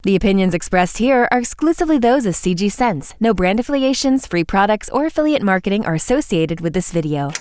The opinions expressed here are exclusively those of CG Sense. No brand affiliations, free products, or affiliate marketing are associated with this video.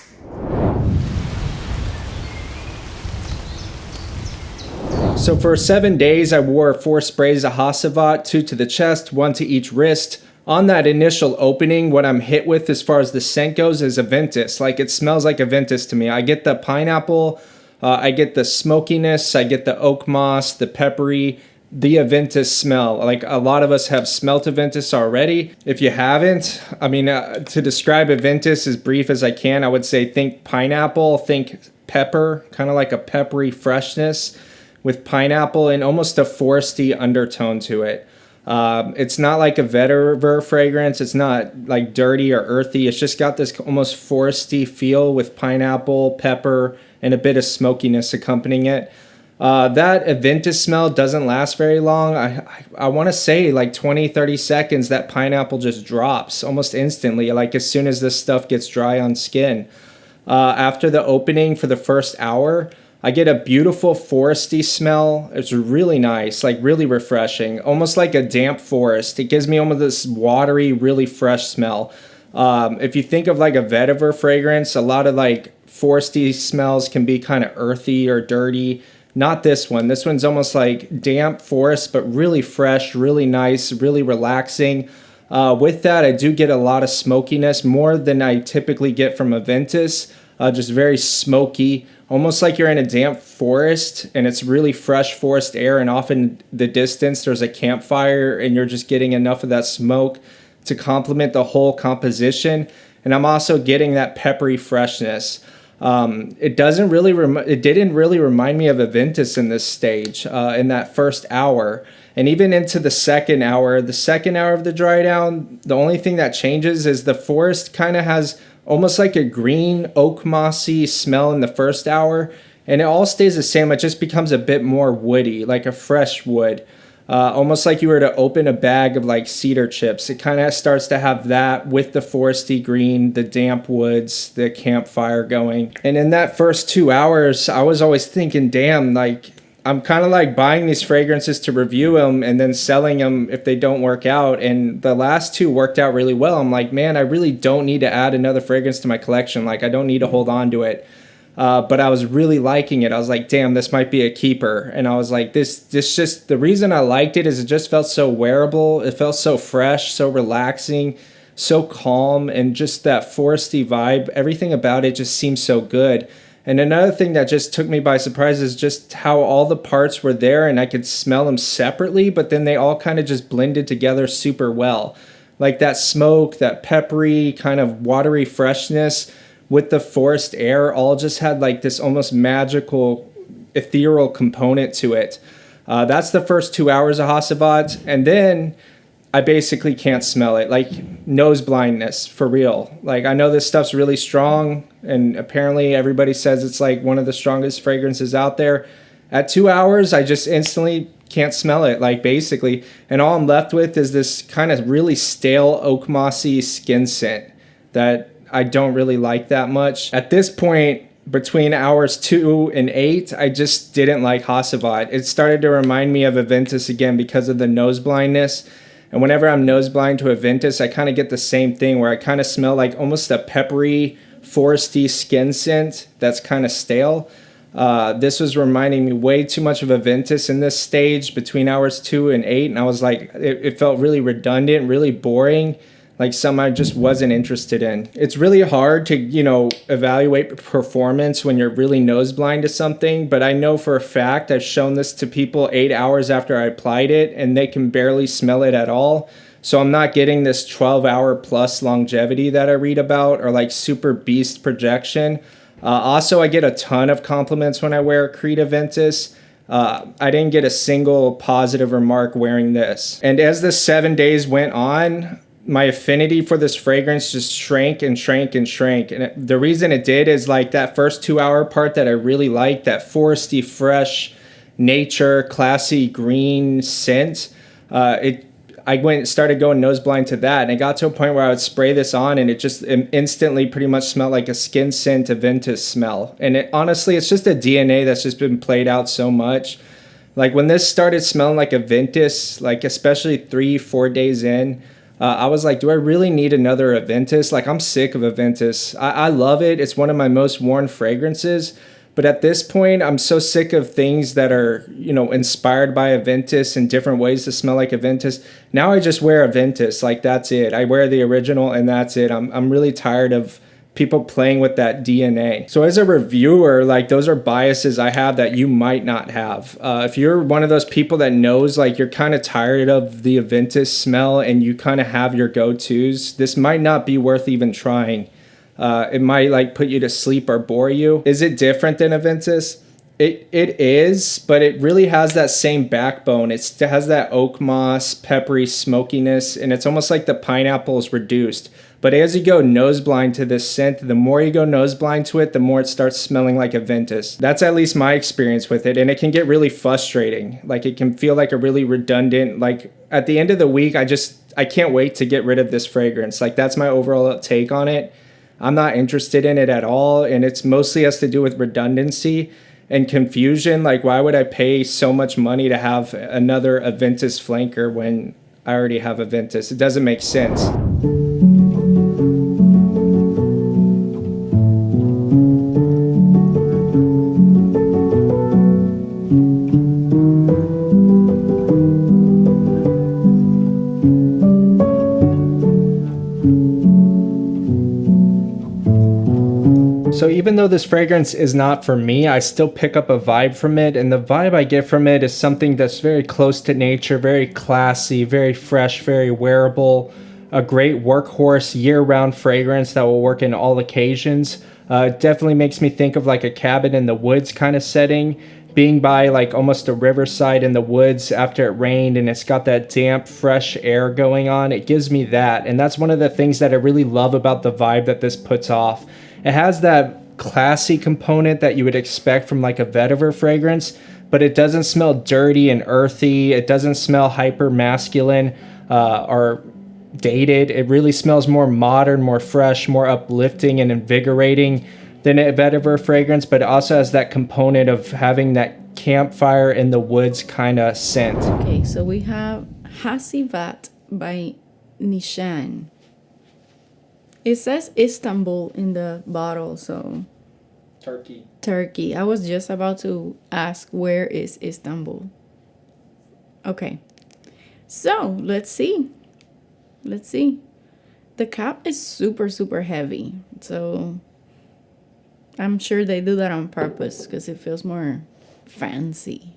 So for 7 days, I wore 4 sprays of Hacivat, 2 to the chest, 1 to each wrist. On that initial opening, what I'm hit with as far as the scent goes is Aventus. Like, it smells like Aventus to me. I get the pineapple, I get the smokiness, I get the oak moss, the peppery, the Aventus smell. Like, a lot of us have smelt Aventus already. If you haven't, to describe Aventus as brief as I can, I would say think pineapple, think pepper, kind of like a peppery freshness with pineapple and almost a foresty undertone to it. It's not like a vetiver fragrance. It's not like dirty or earthy. It's just got this almost foresty feel with pineapple, pepper, and a bit of smokiness accompanying it. That Aventus smell doesn't last very long. I want to say like 20, 30 seconds, that pineapple just drops almost instantly, like as soon as this stuff gets dry on skin. After the opening for the first hour, I get a beautiful foresty smell. It's really nice, like really refreshing, almost like a damp forest. It gives me almost this watery, really fresh smell. If you think of like a vetiver fragrance, a lot of like foresty smells can be kind of earthy or dirty. Not this one. This one's almost like damp forest, but really fresh, really nice, really relaxing. With that, I do get a lot of smokiness, more than I typically get from Aventus. Just very smoky, almost like you're in a damp forest and it's really fresh forest air, and off in the distance there's a campfire and you're just getting enough of that smoke to complement the whole composition. And I'm also getting that peppery freshness. It didn't really remind me of Aventus in this stage, in that first hour. And even into the second hour of the dry down, the only thing that changes is the forest kind of has almost like a green oak mossy smell in the first hour, and it all stays the same. It just becomes a bit more woody, like a fresh wood, almost like you were to open a bag of like cedar chips. It kind of starts to have that with the foresty green, the damp woods, the campfire going. And in that first 2 hours, I was always thinking, damn, like I'm kind of like buying these fragrances to review them and then selling them if they don't work out. And the last 2 worked out really well. I'm like, man, I really don't need to add another fragrance to my collection. Like, I don't need to hold on to it. But I was really liking it. I was like, damn, this might be a keeper. And I was like, this just, the reason I liked it is it just felt so wearable. It felt so fresh, so relaxing, so calm, and just that foresty vibe. Everything about it just seemed so good. And another thing that just took me by surprise is just how all the parts were there and I could smell them separately, but then they all kind of just blended together super well. Like that smoke, that peppery kind of watery freshness with the forest air all just had like this almost magical, ethereal component to it. That's the first 2 hours of Hacivat. And then I basically can't smell it, like nose blindness for real. Like, I know this stuff's really strong and apparently everybody says it's like one of the strongest fragrances out there. At 2 hours, I just instantly can't smell it, like basically. And all I'm left with is this kind of really stale oak mossy skin scent that I don't really like that much. At this point, between hours 2 and 8, I just didn't like Hacivat. It started to remind me of Aventus again because of the nose blindness. And whenever I'm nose blind to Aventus, I kind of get the same thing where I kind of smell like almost a peppery, foresty skin scent that's kind of stale. This was reminding me way too much of Aventus in this stage between hours 2 and 8. And I was like, it felt really redundant, really boring, like something I just wasn't interested in. It's really hard to, evaluate performance when you're really nose blind to something. But I know for a fact I've shown this to people 8 hours after I applied it and they can barely smell it at all. So I'm not getting this 12-hour plus longevity that I read about or like super beast projection. Also, I get a ton of compliments when I wear Creed Aventus. I didn't get a single positive remark wearing this. And as the 7 days went on, my affinity for this fragrance just shrank and shrank and shrank. And the reason it did is like that first 2 hour part that I really liked, that foresty, fresh, nature, classy green scent. I went and started going nose blind to that. And it got to a point where I would spray this on and it just instantly pretty much smelled like a skin scent Aventus smell. And honestly, it's just a DNA that's just been played out so much. Like when this started smelling like a Ventus, like especially 3-4 days in, I was like, do I really need another Aventus? Like I'm sick of Aventus. I love it. It's one of my most worn fragrances. But at this point, I'm so sick of things that are, inspired by Aventus and different ways to smell like Aventus. Now I just wear Aventus. Like that's it. I wear the original and that's it. I'm really tired of people playing with that DNA. So as a reviewer, like those are biases I have that you might not have. If you're one of those people that knows like you're kind of tired of the Aventus smell and you kind of have your go-tos, this might not be worth even trying. It might like put you to sleep or bore you. Is it different than Aventus? It is, but it really has that same backbone. It has that oak moss, peppery smokiness, and it's almost like the pineapple is reduced. But as you go nose blind to this scent, the more you go nose blind to it, the more it starts smelling like Aventus. That's at least my experience with it, and it can get really frustrating. Like it can feel like a really redundant, like at the end of the week, I can't wait to get rid of this fragrance. Like that's my overall take on it. I'm not interested in it at all, and it's mostly has to do with redundancy and confusion. Like why would I pay so much money to have another Aventus flanker when I already have Aventus? It doesn't make sense. So even though this fragrance is not for me, I still pick up a vibe from it. And the vibe I get from it is something that's very close to nature, very classy, very fresh, very wearable, a great workhorse year-round fragrance that will work in all occasions. It definitely makes me think of like a cabin in the woods kind of setting, being by like almost a riverside in the woods after it rained and it's got that damp, fresh air going on. It gives me that. And that's one of the things that I really love about the vibe that this puts off. It has that classy component that you would expect from like a vetiver fragrance, but it doesn't smell dirty and earthy. It doesn't smell hyper masculine or dated. It really smells more modern, more fresh, more uplifting and invigorating than a vetiver fragrance, but it also has that component of having that campfire in the woods kind of scent. Okay, so we have Hacivat by Nishane. It says Istanbul in the bottle, so Turkey. I was just about to ask, where is Istanbul? Okay, so let's see. The cap is super, super heavy, so I'm sure they do that on purpose because it feels more fancy,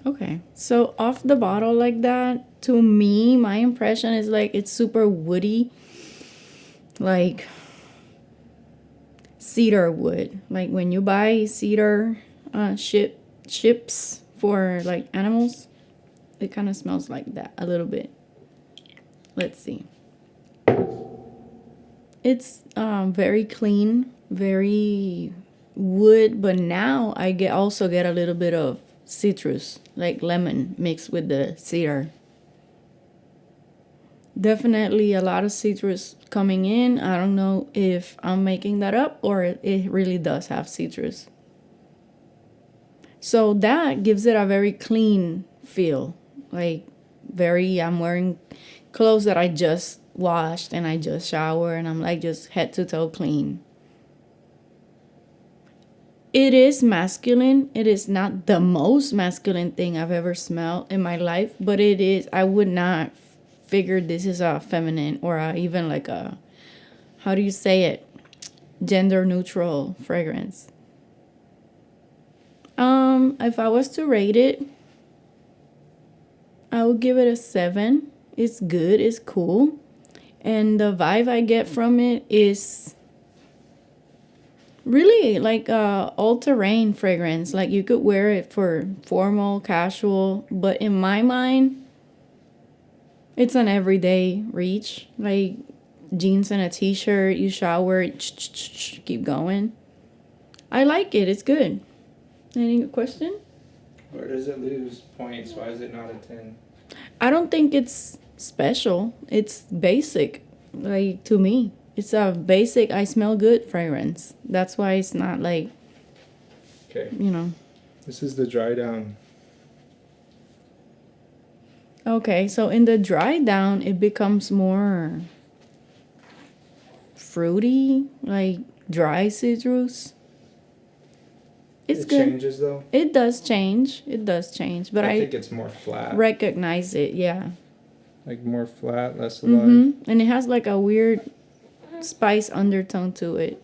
Okay, so off the bottle like that, to me, my impression is like it's super woody, like cedar wood. Like when you buy cedar chips for like animals, it kind of smells like that a little bit. Let's see. It's very clean, very wood, but now I also get a little bit of citrus, like lemon mixed with the cedar. Definitely a lot of citrus coming in. I don't know if I'm making that up or it really does have citrus. So that gives it a very clean feel. Like I'm wearing clothes that I just washed and I just showered and I'm like just head to toe clean. It is masculine. It is not the most masculine thing I've ever smelled in my life, but it is. I would not figure this is a feminine or even like a, how do you say it, gender neutral fragrance. If I was to rate it, I would give it a 7. It's good. It's cool. And the vibe I get from it is really like a all-terrain fragrance. Like you could wear it for formal, casual, but in my mind, it's an everyday reach. Like jeans and a t-shirt, you shower, keep going. I like it. It's good. Any question? Where does it lose points? Why is it not a 10? I don't think it's special. It's basic. Like to me, it's a basic I smell good fragrance. That's why it's not like Okay. you know. This is the dry down. Okay, so in the dry down, it becomes more fruity, like dry citrus. It's It good. changes though. It does change. It does change, but I I think it's more flat. recognize it. Yeah. Like more flat, less alive. And it has like a weird spice undertone to it.